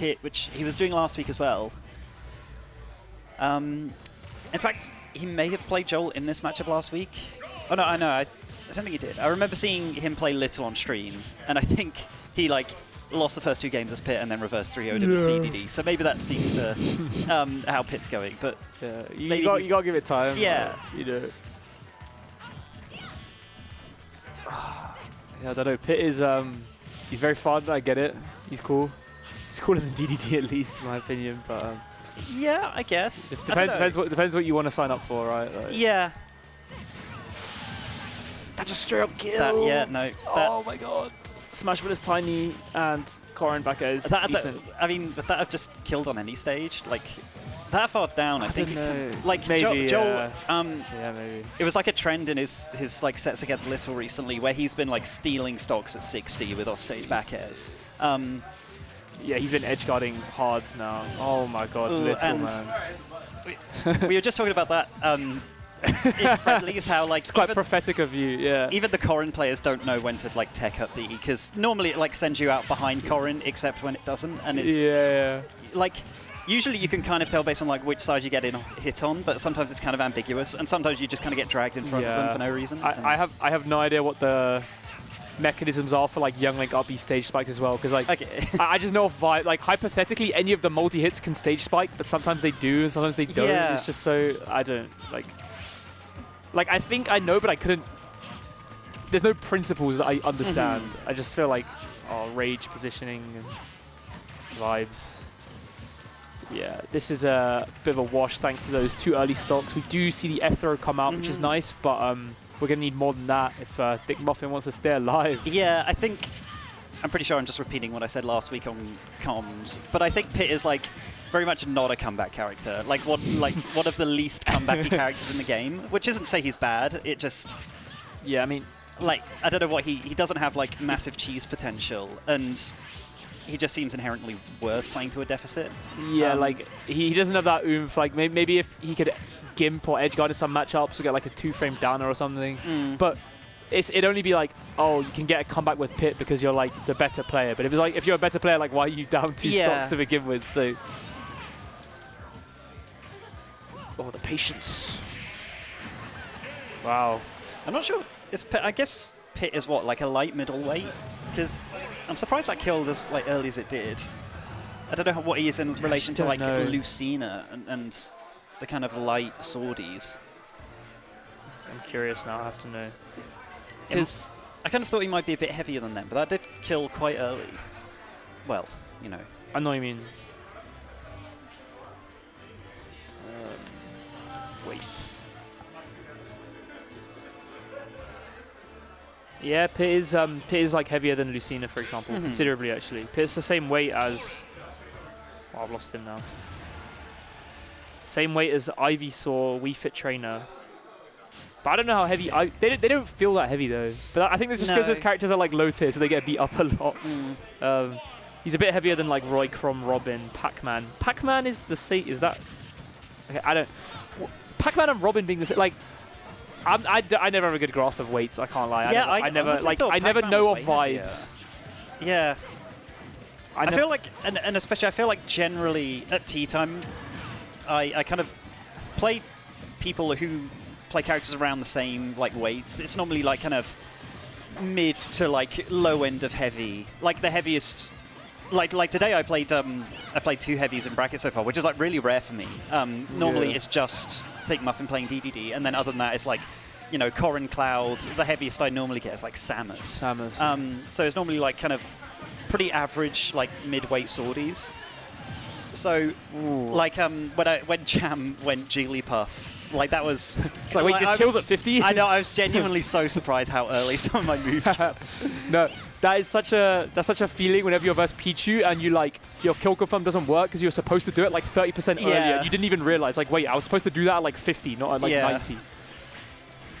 hit, which he was doing last week as well. In fact, he may have played Jole in this matchup last week. Oh no, I don't think he did. I remember seeing him play Little on stream, and I think he lost the first 2 games as Pit and then reversed 3-0'd him as DDD. So maybe that speaks to how Pit's going. But yeah, you got to give it time. Yeah. You know. Yeah, I don't know. Pit is he's very fun. I get it. He's cool. He's cooler than DDD at least, in my opinion. But yeah, I guess. It depends what you want to sign up for, right? Like, yeah. That just straight up killed. Yeah, no. Oh my god. Smashville is tiny and Corrin back is decent. I mean, that have just killed on any stage. Like, that far down, I think. Like, maybe, Jole, yeah, maybe. It was like a trend in his like sets against Little recently, where he's been like stealing stocks at 60 with offstage back airs. Yeah, he's been edge guarding hard now. Oh my god, Little man. We were just talking about that. In friendlies, how like it's quite prophetic of you, yeah. Even the Corrin players don't know when to like tech up D, because normally it like sends you out behind Corrin, except when it doesn't, and it's like usually you can kind of tell based on like which side you get hit on, but sometimes it's kind of ambiguous, and sometimes you just kind of get dragged in front of them for no reason. I have no idea what the mechanisms are for like Young Link up these stage spikes as well, because like I just know like hypothetically any of the multi hits can stage spike, but sometimes they do and sometimes they don't. Yeah. It's just so I don't like I think I know, but I couldn't. There's no principles that I understand. I just feel like rage positioning and vibes. Yeah, this is a bit of a wash thanks to those 2 early stocks. We do see the F throw come out, which is nice, but we're going to need more than that if Thiccmuffinn wants to stay alive. Yeah, I'm pretty sure I'm just repeating what I said last week on comms, but I think Pit is like very much not a comeback character. Like one of the least comebacky characters in the game, which isn't to say he's bad. It just, yeah, I mean, like I don't know what he doesn't have like massive cheese potential, and he just seems inherently worse playing to a deficit. Yeah, like he doesn't have that oomph. Like maybe if he could gimp or edge guard in some matchups or get like a 2-frame downer or something, but it'd only be like, oh, you can get a comeback with Pit because you're like the better player. But if it's like if you're a better player, like why are you down 2 stocks to begin with? So, oh, the patience. Wow. I'm not sure. I guess Pit is what, like a light middleweight? Because I'm surprised that killed as like early as it did. I don't know what he is in relation to like Lucina and the kind of light swordies. I'm curious now. I have to know. Because I kind of thought he might be a bit heavier than them, but that did kill quite early. Well, you know. I know what you mean. Wait. Yeah, Pit is like heavier than Lucina, for example, considerably actually. Pit's the same weight as. Oh, I've lost him now. Same weight as Ivysaur, Wii Fit Trainer. But I don't know how heavy. They don't feel that heavy though. But I think it's just because those characters are like low tier, so they get beat up a lot. He's a bit heavier than like Roy, Crom, Robin, Pac-Man. Pac-Man is the same. Is that? Okay, I don't. Pac-Man and Robin being the same. Like, I never have a good grasp of weights. I can't lie. Yeah, I never know of vibes. Yeah. I feel like, and especially I feel like generally at tea time, I kind of play people who play characters around the same like weights. It's normally like kind of mid to like low end of heavy. Like the heaviest, like today I played 2 heavies in bracket so far, which is like really rare for me. Normally it's just Thiccmuffinn playing DDD, and then other than that it's like, you know, Corrin, Cloud. The heaviest I normally get is like Samus. So it's normally like kind of pretty average like mid-weight swordies. So like when Jam went Jigglypuff, like that was like, wait, this kills at 50? I know, I was genuinely so surprised how early some of my moves came. No, that's such a feeling whenever you're versus Pichu and you like your kill confirm doesn't work because you're supposed to do it like 30% earlier. And you didn't even realize, like, wait, I was supposed to do that at like 50, not at like 90.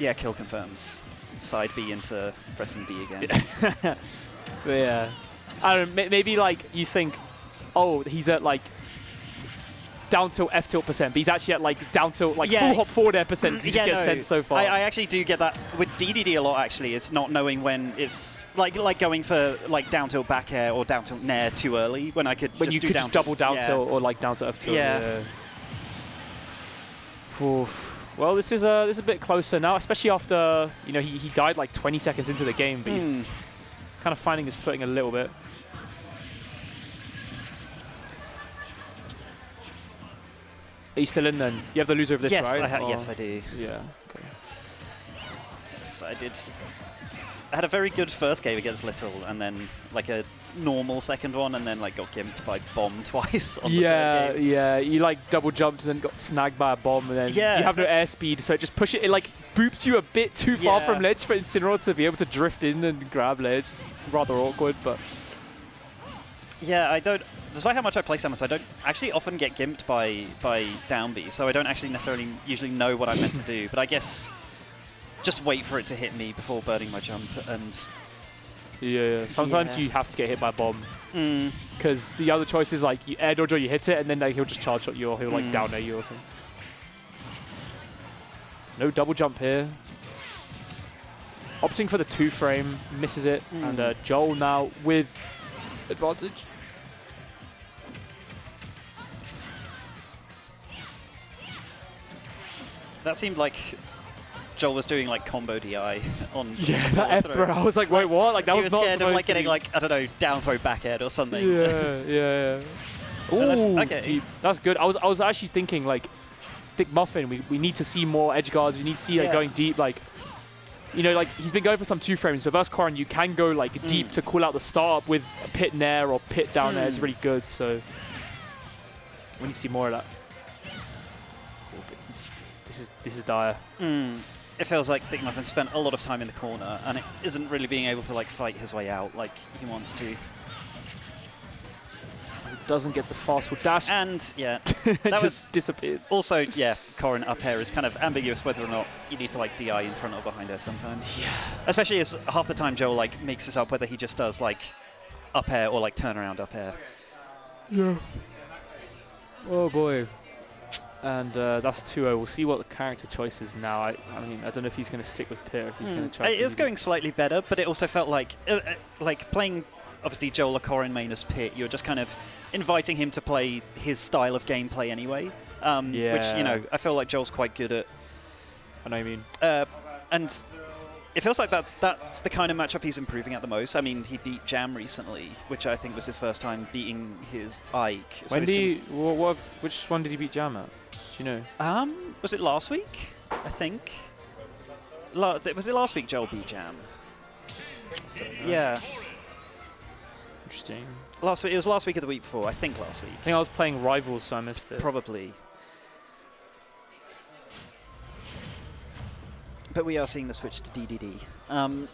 Yeah, kill confirms. Side B into pressing B again. But yeah. I don't know, maybe like you think, oh, he's at like down tilt F tilt percent, but he's actually at like down tilt, like Yeah. full hop forward air percent. He just gets sent so far. I actually do get that with DDD a lot. Actually, it's not knowing when it's like going for like down tilt back air or down tilt nair too early when I could when just you do could down just double down yeah. tilt or like down tilt F tilt. Yeah. Well, this is a bit closer now, especially after he died like 20 seconds into the game, but he's kind of finding his footing a little bit. Are you still in then? You have the loser of this, yes, right? Yes, I do. Yeah. Okay. Yes, I did. I had a very good first game against Little, and then like a normal second one, and then like got gimped by bomb twice on the third game. Yeah. You like double jumped and then got snagged by a bomb, and then you have no airspeed, so it just it like boops you a bit too far from ledge for Incineroar to be able to drift in and grab ledge. It's rather awkward, but yeah, I don't. Despite how much I play Samus, I don't actually often get gimped by down B, so I don't actually necessarily usually know what I'm meant to do. But I guess just wait for it to hit me before burning my jump, and yeah. Sometimes you have to get hit by a bomb because the other choice is like you air dodge or you hit it, and then like, he'll just charge shot you or he'll like down air you or something. No double jump here. Opting for the 2-frame, misses it, and Jole now with advantage. That seemed like Jole was doing like combo DI on that F throw. I was like, wait, what? Like that was not scared of like getting like, I don't know, down throw back air or something. Yeah. Ooh, okay. Deep. That's good. I was actually thinking like Thiccmuffinn. We need to see more edge guards. We need to see like going deep. Like like he's been going for some 2-frames. So versus Corrin, you can go like deep to cool out the startup with a pit nair or pit down air. It's really good. So we need to see more of that. This is dire. It feels like Thiccmuffinn spent a lot of time in the corner, and it isn't really being able to like fight his way out like he wants to. Doesn't get the fast foot dash, and that just disappears. Also, Corrin up air is kind of ambiguous whether or not you need to like DI in front or behind air sometimes. Yeah. Especially as half the time Jole like mixes up whether he just does like up air or like turnaround up air. Yeah. Oh boy. And that's 2-0. We'll see what the character choice is now. I mean, I don't know if he's going to stick with Pit or if he's going to try. It is going slightly better, but it also felt like playing obviously Jole or Corrin main as Pit. You're just kind of inviting him to play his style of gameplay anyway. Which I feel like Joel's quite good at. I know what you mean. And it feels like that's the kind of matchup he's improving at the most. I mean, he beat Jam recently, which I think was his first time beating his Ike. When which one did he beat Jam at? Do you know? Was it last week? I think. Was it last week Jole beat Jam? Yeah. Interesting. Last week. It was last week or the week before. I think last week. I think I was playing Rivals, so I missed it. Probably. But we are seeing the switch to DDD.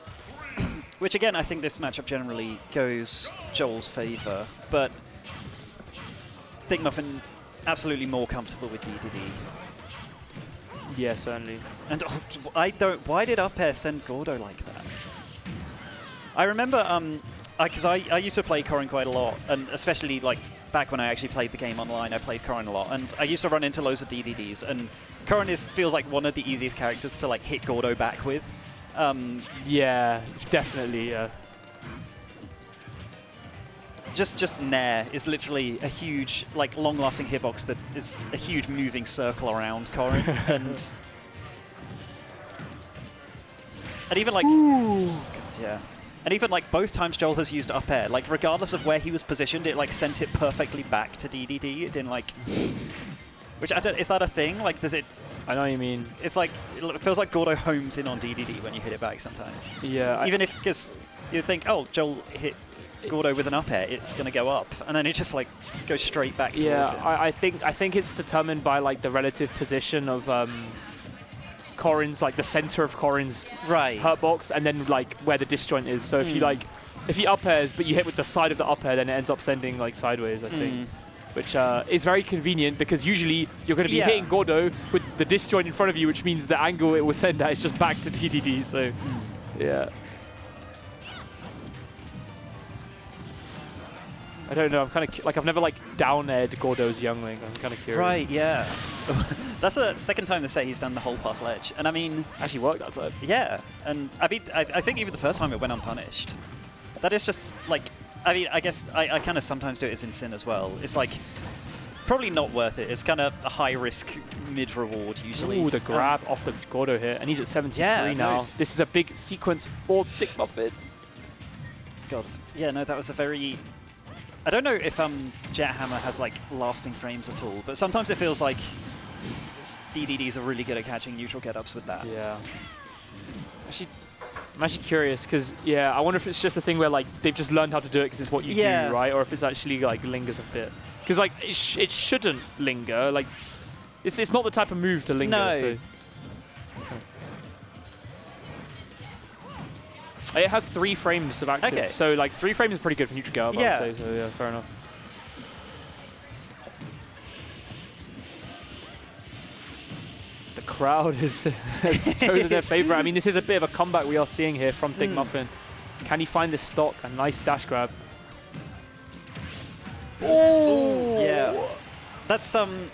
Which again, I think this matchup generally goes Joel's favour, but Thiccmuffinn absolutely more comfortable with DDD. Yeah, certainly. And why did up air send Gordo like that? I remember, because I used to play Corrin quite a lot, and especially like back when I actually played the game online, I played Corrin a lot, and I used to run into loads of DDDs, and Corrin feels like one of the easiest characters to like hit Gordo back with. Yeah, definitely. Yeah. Just Nair is literally a huge, like, long-lasting hitbox that is a huge moving circle around Corrin, and even like, and even like both times Jole has used up air, like regardless of where he was positioned, it like sent it perfectly back to DDD. It didn't like, which is that a thing? Like, does it? I know what you mean. It's like it feels like Gordo homes in on DDD when you hit it back sometimes. Yeah. Even if because you think, oh, Jole hit Gordo with an up air, it's going to go up, and then it just like goes straight back towards him. I think it's determined by like the relative position of Corrin's, like the center of Corrin's hurt box, and then like where the disjoint is. So if you up airs but you hit with the side of the up air, then it ends up sending like sideways, I think. Which is very convenient because usually you're going to be hitting Gordo with the disjoint in front of you, which means the angle it will send at is just back to DDD. So yeah. I don't know. I'm kind of like I've never like down-aired Gordo's youngling. I'm kind of curious. Right, yeah. That's the second time they say he's done the whole pass ledge. And I mean... Actually worked that time. Yeah. And I mean, I think even the first time it went unpunished. That is just like... I mean, I guess I kind of sometimes do it as in Sin as well. It's like... Probably not worth it. It's kind of a high-risk mid-reward usually. Ooh, the grab off the Gordo here. And he's at 73 now. Nice. This is a big sequence for Thiccmuffinn. God. Yeah, no, that was a very... I don't know if Jet Hammer has like lasting frames at all, but sometimes it feels like DDDs are really good at catching neutral get-ups with that. Yeah. I'm actually curious because, yeah, I wonder if it's just a thing where like they've just learned how to do it because it's what you do, right? Or if it's actually like lingers a bit. Because like it shouldn't linger. Like it's not the type of move to linger. No. So. It has 3 frames of active, okay. So like 3 frames is pretty good for neutral get-up, yeah. I would say. So yeah, fair enough. The crowd has chosen their favorite. I mean, this is a bit of a comeback we are seeing here from Thiccmuffinn. Can he find this stock? A nice dash grab. Oh! Yeah. That's one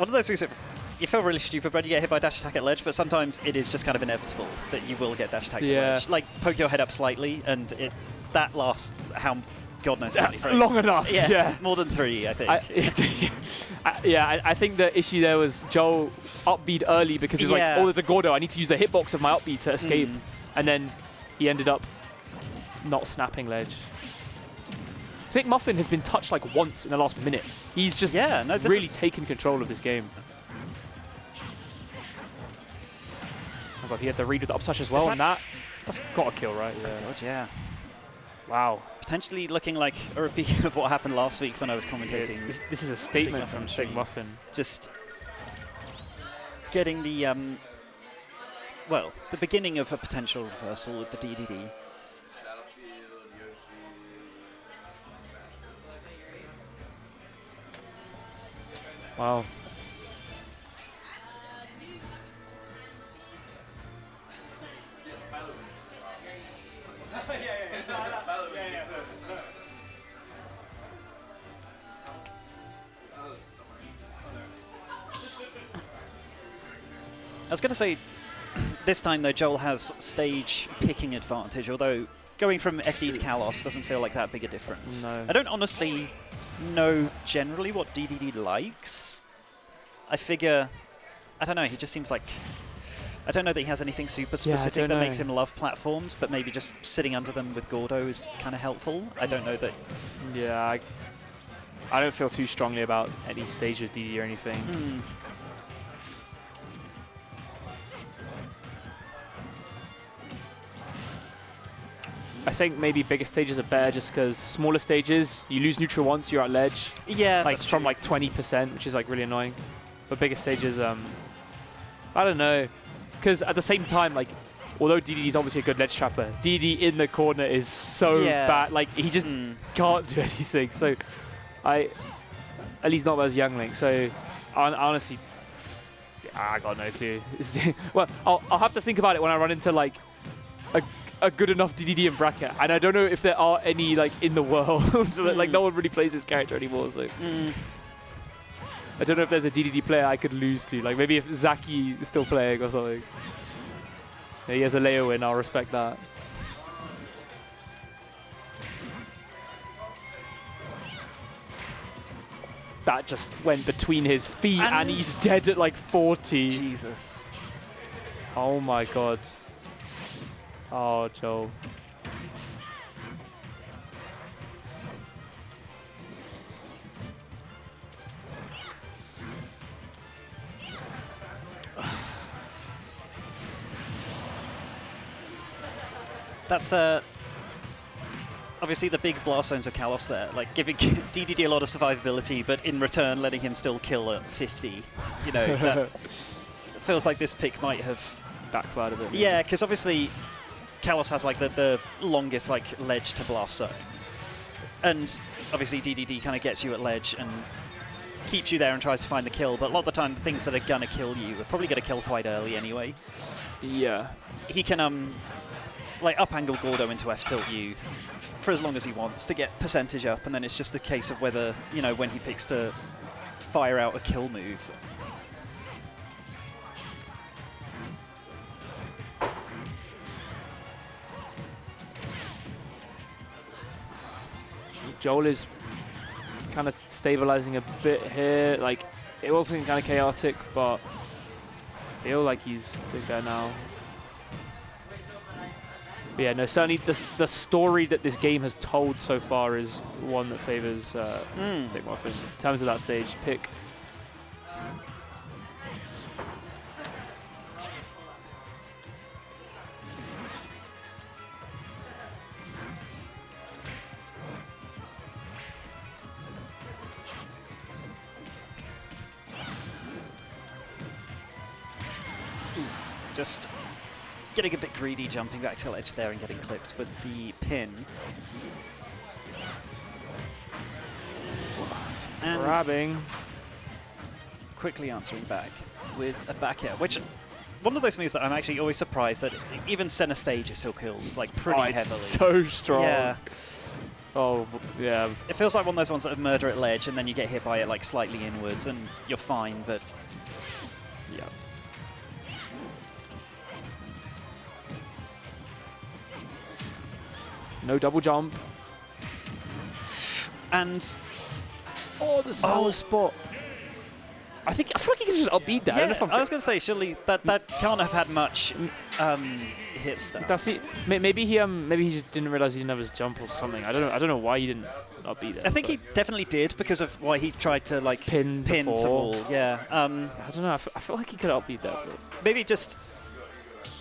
of those moves that you feel really stupid when you get hit by dash attack at ledge, but sometimes it is just kind of inevitable that you will get dash attack at ledge. Like, poke your head up slightly, and that lasts how God knows how many frames. Long enough, yeah. More than 3, I think. I think the issue there was Jole upbeat early because he was like, oh, there's a Gordo, I need to use the hitbox of my upbeat to escape. And then he ended up not snapping ledge. Thiccmuffinn has been touched like once in the last minute. He's just really taken control of this game. Oh god, he had the read with the up smash as well, and that's got a kill, right? Yeah. God, yeah. Wow. Potentially looking like a repeat of what happened last week when I was commentating. Yeah, this is a statement from Thiccmuffinn. Just getting the, well, the beginning of a potential reversal with the DDD. Wow. I was going to say, this time though, Jole has stage picking advantage, although going from FD to Kalos doesn't feel like that big a difference. No. I don't honestly know generally what DDD likes. I figure, I don't know, he just seems like, I don't know that he has anything super specific that makes him love platforms, but maybe just sitting under them with Gordo is kind of helpful. I don't know that... Yeah, I don't feel too strongly about any stage with DD or anything. I think maybe bigger stages are better just because smaller stages, you lose neutral once, you're at ledge. Yeah, like from like 20%, which is like really annoying. But bigger stages, I don't know. Because at the same time, like, although DDD is obviously a good ledge trapper, DDD in the corner is so bad. Like, he just can't do anything. So, at least not as youngling. So, honestly, I got no clue. Well, I'll have to think about it when I run into like a good enough DDD in bracket, and I don't know if there are any like in the world. So that, like no one really plays this character anymore. So I don't know if there's a DDD player I could lose to. Like maybe if Zaki is still playing or something. Yeah, he has a Leo win. I'll respect that. That just went between his feet, and he's dead at like 40. Jesus. Oh my god. Oh, Jole. That's obviously the big blast zones of Kalos there, like giving DDD a lot of survivability, but in return letting him still kill at 50. You know, that feels like this pick might have backfired a bit. Yeah, because obviously Kalos has like the longest like ledge to blast zone, and obviously DDD kind of gets you at ledge and keeps you there and tries to find the kill. But a lot of the time, the things that are gonna kill you are probably gonna kill quite early anyway. Yeah. He can like up angle Gordo into F tilt U for as long as he wants to get percentage up, and then it's just a case of whether, you know, when he picks to fire out a kill move. Jole is kind of stabilizing a bit here. Like, it was looking kind of chaotic, but I feel like he's doing better now. But yeah, no, certainly the story that this game has told so far is one that favors Thiccmuffinn in terms of that stage pick. Just getting a bit greedy, jumping back to ledge there and getting clipped with the pin. And Grabbing. Quickly answering back with a back air, which one of those moves that I'm actually always surprised that even center stage it still kills like pretty heavily. It's so strong. Yeah. Oh, yeah. It feels like one of those ones that have murder at ledge and then you get hit by it like slightly inwards and you're fine, but Yeah. No double jump. And oh, the sour spot. I feel like he can just upbeat that. Yeah, I don't know if I was going to say, surely that can't have had much hit stuff. That's it. Maybe he just didn't realize he didn't have his jump or something. I don't know why he didn't upbeat that. I think he definitely did because of why he tried to like Pin to before. wall. Yeah. I don't know. I feel like he could have upbeat that. But Maybe just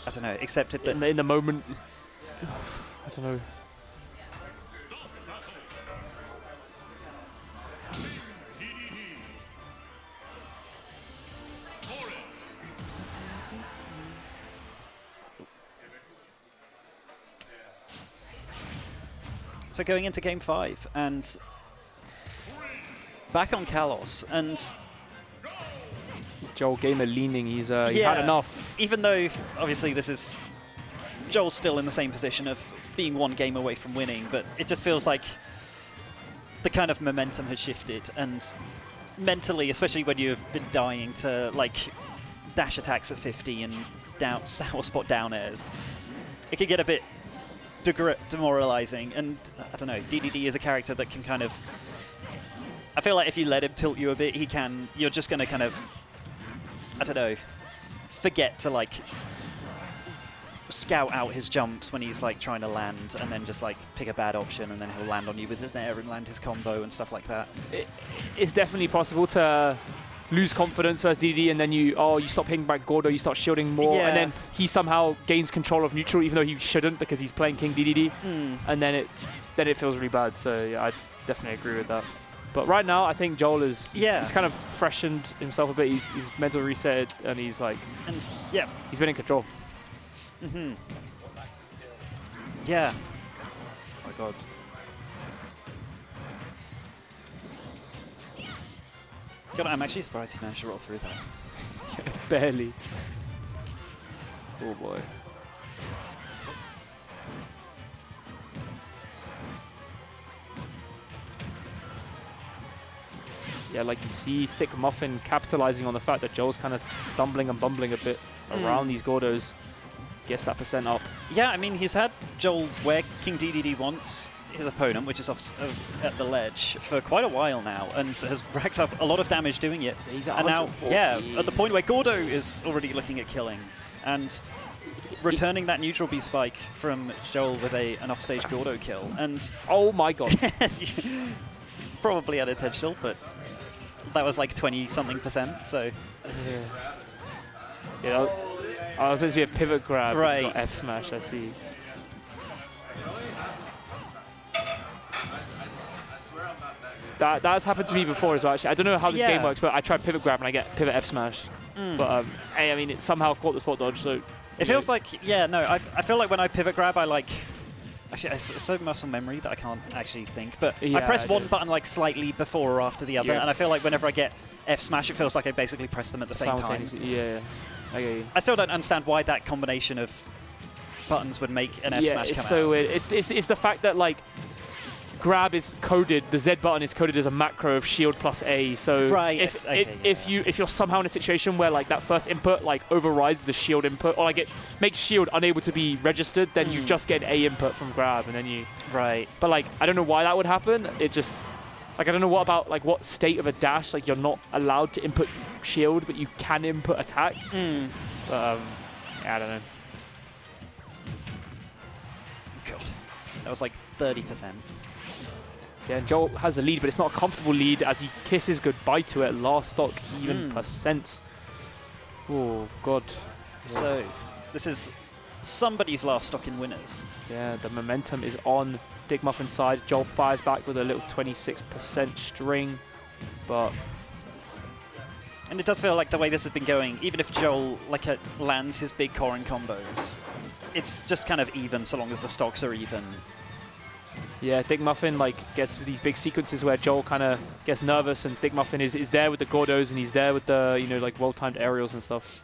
I don't know. Accepted that. in the moment, I don't know. So going into game 5 and back on Kalos, and Jole gamer leaning. He's had enough. Even though obviously this is Joel's still in the same position of being one game away from winning, but it just feels like the kind of momentum has shifted, and mentally, especially when you've been dying to like dash attacks at 50 and down sour spot down airs, it can get a bit demoralizing. And I don't know, DDD is a character that can kind of, I feel like if you let him tilt you a bit, you're just going to kind of, I don't know, forget to like scout out his jumps when he's like trying to land, and then just like pick a bad option, and then he'll land on you with his air and land his combo and stuff like that. It's definitely possible to lose confidence versus DDD, and then you stop hitting back Gordo, you start shielding more, and then he somehow gains control of neutral, even though he shouldn't because he's playing King DDD, and then it feels really bad. So yeah, I definitely agree with that. But right now, I think Jole is he's kind of freshened himself a bit. He's mental reset, and he's like, he's been in control. Yeah. Oh my god. God, I'm actually surprised he managed to roll through that. Barely. Oh boy. Yeah, like you see Thiccmuffinn capitalizing on the fact that Joel's kind of stumbling and bumbling a bit around these Gordos. Gets that percent up. Yeah, I mean, he's had Jole where King DDD wants his opponent, which is off at the ledge, for quite a while now, and has racked up a lot of damage doing it. He's at and now, 140. at the point where Gordo is already looking at killing, and returning that neutral B spike from Jole with an offstage Gordo kill. And oh my god. Probably unintentional, but that was like 20-something%, so. Yeah, I was supposed to be a pivot grab, right. Not F smash, I see. That has happened to me before as well, actually. I don't know how this game works, but I try pivot grab and I get pivot F smash. But I mean, it somehow caught the spot dodge, so. It feels like, I feel like when I pivot grab, I like, actually, it's so muscle memory that I can't actually think, but I press one button like slightly before or after the other, and I feel like whenever I get F smash, it feels like I basically press them at the same time. Yeah, I get you. I still don't understand why that combination of buttons would make an F smash come it's so out. weird. It's the fact that like grab is coded, the Z button is coded as a macro of shield plus A. So if you're somehow in a situation where like that first input like overrides the shield input, or like it makes shield unable to be registered, then you just get an A input from grab, and then you. Right. But like I don't know why that would happen. It just like I don't know what state of a dash like you're not allowed to input shield, but you can input attack. But yeah, I don't know. God, that was like 30%. Yeah, and Jole has the lead, but it's not a comfortable lead as he kisses goodbye to it. Last stock, even percents. Oh, God. So, this is somebody's last stock in winners. Yeah, the momentum is on Thiccmuffin's side. Jole fires back with a little 26% string, but... And it does feel like the way this has been going, even if Jole like lands his big coring combos, it's just kind of even so long as the stocks are even. Yeah, Thiccmuffinn like gets these big sequences where Jole kind of gets nervous, and Thiccmuffinn is there with the Gordos, and he's there with the like well-timed aerials and stuff.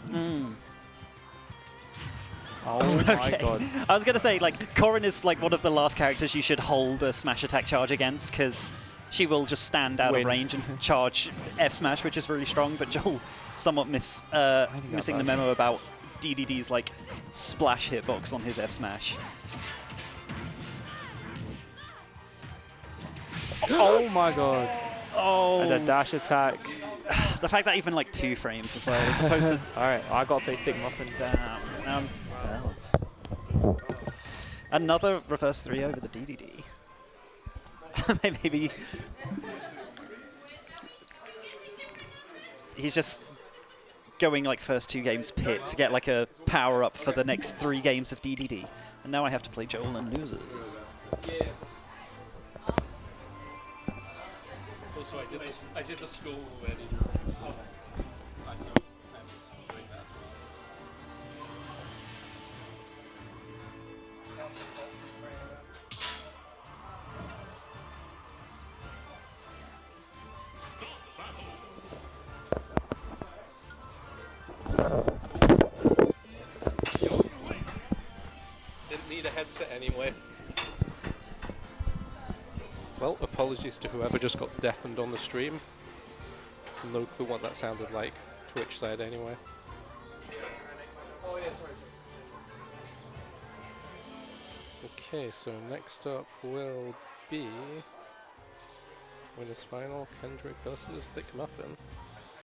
Oh my God! I was gonna say like Corrin is like one of the last characters you should hold a smash attack charge against, because she will just stand out of range and charge F smash, which is really strong. But Jole somewhat missing the memo about DDD's like splash hitbox on his F smash. Oh my God. Oh. And a dash attack. The fact that even like 2 frames as well, as opposed to... Alright, I gotta play Thiccmuffinn. Damn. Well. Another reverse 3 over the DDD. Maybe... He's just going like first 2 games pit to get like a power up for the next 3 games of DDD. And now I have to play Jole and losers. So I did the school already. Didn't need a headset anyway. Well, apologies to whoever just got deafened on the stream. No clue what that sounded like. Twitch said anyway. Oh, yeah, sorry. Okay, so next up will be winners final, Kendrick versus Thiccmuffinn.